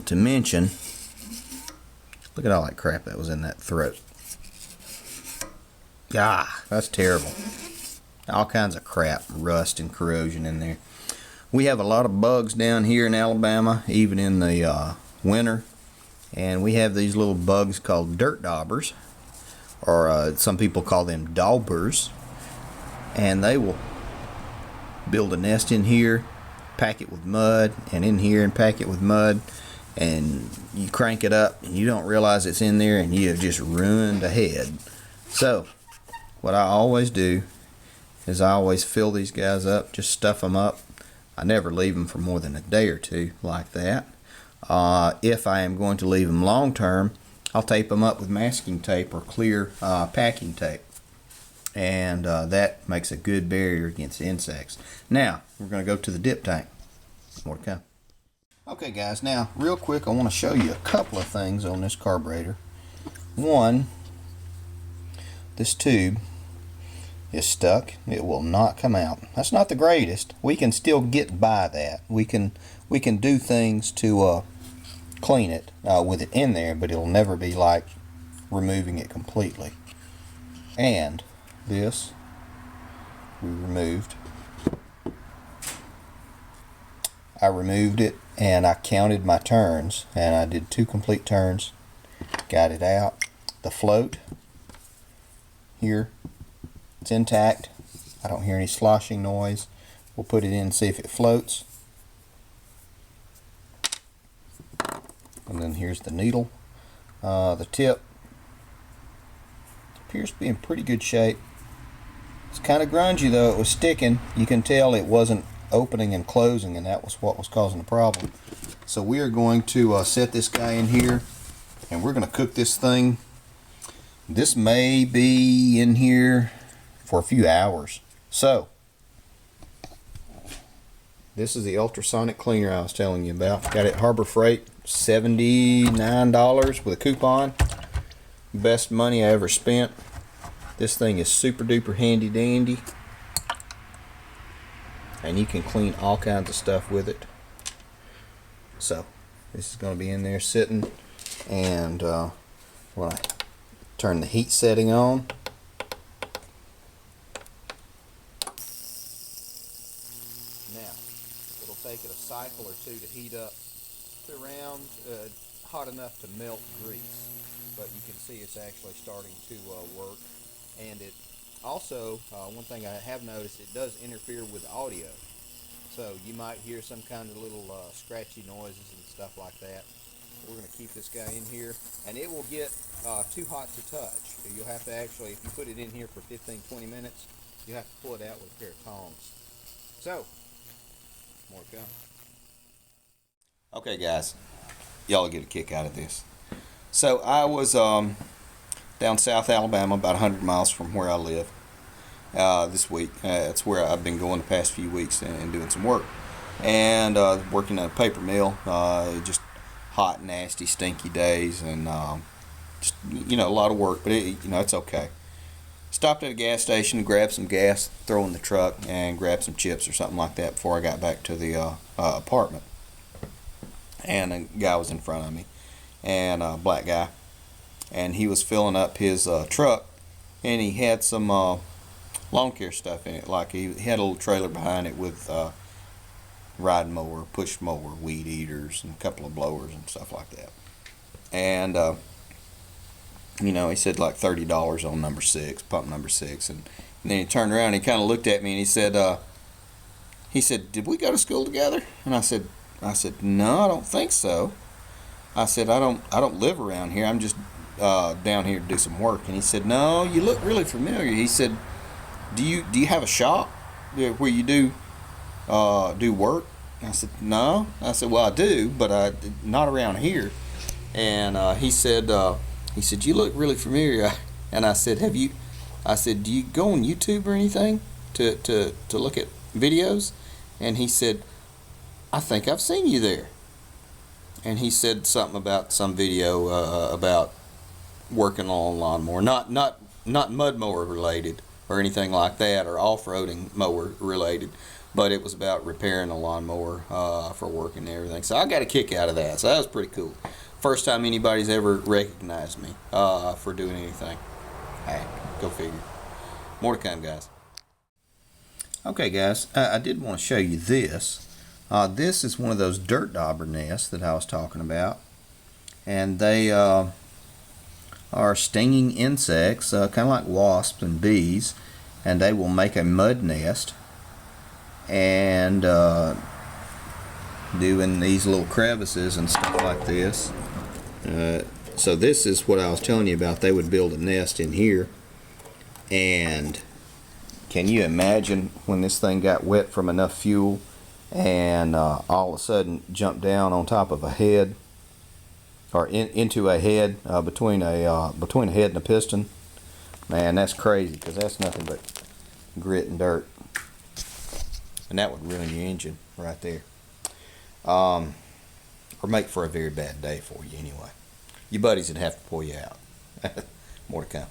to mention, look at all that crap that was in that throat. Ah, that's terrible. All kinds of crap, rust and corrosion in there. We have a lot of bugs down here in Alabama, even in the winter. And we have these little bugs called dirt daubers, or some people call them daubers. And they will build a nest in here, pack it with mud, and in here and pack it with mud. And you crank it up and you don't realize it's in there, and you have just ruined a head. So what I always do is I always fill these guys up, just stuff them up. I never leave them for more than a day or two like that. If I am going to leave them long term, I'll tape them up with masking tape or clear packing tape, and that makes a good barrier against insects. Now we're going to go to the dip tank. More to come. Okay guys, now real quick I want to show you a couple of things on this carburetor. One, this tube is stuck. It will not come out. That's not the greatest. We can still get by that. We can do things to clean it with it in there, but it'll never be like removing it completely. And this we removed. I removed it and I counted my turns, and I did 2 complete turns, got it out. The float here, it's intact. I don't hear any sloshing noise. We'll put it in and see if it floats. And then here's the needle. The tip appears to be in pretty good shape. It's kind of grungy though. It was sticking. You can tell it wasn't opening and closing, and that was what was causing the problem. So we are going to set this guy in here, and we're going to cook this thing. This may be in here for a few hours. So this is the ultrasonic cleaner I was telling you about. Got it Harbor Freight, $79 with a coupon. Best money I ever spent. This thing is super duper handy dandy, and you can clean all kinds of stuff with it. So this is going to be in there sitting, and when I turn the heat setting on, now it'll take it a cycle or two to heat up to around hot enough to melt grease, but you can see it's actually starting to work. And it also, one thing I have noticed, it does interfere with audio, so you might hear some kind of little scratchy noises and stuff like that. We're going to keep this guy in here, and it will get too hot to touch. So you'll have to actually, if you put it in here for 15-20 minutes, you have to pull it out with a pair of tongs. So more to come. Okay guys, y'all get a kick out of this. So I was down South Alabama, about 100 miles from where I live, this week. That's where I've been going the past few weeks and doing some work. And working at a paper mill, just hot, nasty, stinky days, and just, you know, a lot of work, but it, you know, it's okay. Stopped at a gas station, grabbed some gas, throw in the truck, and grabbed some chips or something like that before I got back to the apartment. And a guy was in front of me, and a black guy, and he was filling up his truck, and he had some lawn care stuff in it. Like he had a little trailer behind it with ride mower, push mower, weed eaters, and a couple of blowers and stuff like that. And you know, he said like $30 on number 6, pump number 6, and then he turned around and he kind of looked at me and he said, "Did we go to school together?" And I said, "No, I don't think so." I said, I don't live around here. I'm just down here to do some work." And he said, "No, you look really familiar." He said, do you have a shop where you do work?" And I said, "No." I said, "Well, I do, but not around here." And he said, "You look really familiar." And I said, "Do you go on YouTube or anything to look at videos?" And he said, "I think I've seen you there." And he said something about some video about working on a lawnmower, not mud mower related or anything like that, or off-roading mower related, but it was about repairing a lawnmower for working and everything. So I got a kick out of that. So that was pretty cool. First time anybody's ever recognized me for doing anything. Hey, go figure. More to come, guys. Okay, guys, I did want to show you this. This is one of those dirt dauber nests that I was talking about, and they are stinging insects, kind of like wasps and bees, and they will make a mud nest and doing these little crevices and stuff like this. So this is what I was telling you about. They would build a nest in here, and can you imagine when this thing got wet from enough fuel and all of a sudden jumped down on top of a head, or into a head, between a head and a piston? Man, that's crazy, because that's nothing but grit and dirt, and that would ruin your engine right there, or make for a very bad day for you anyway. Your buddies would have to pull you out. More to come.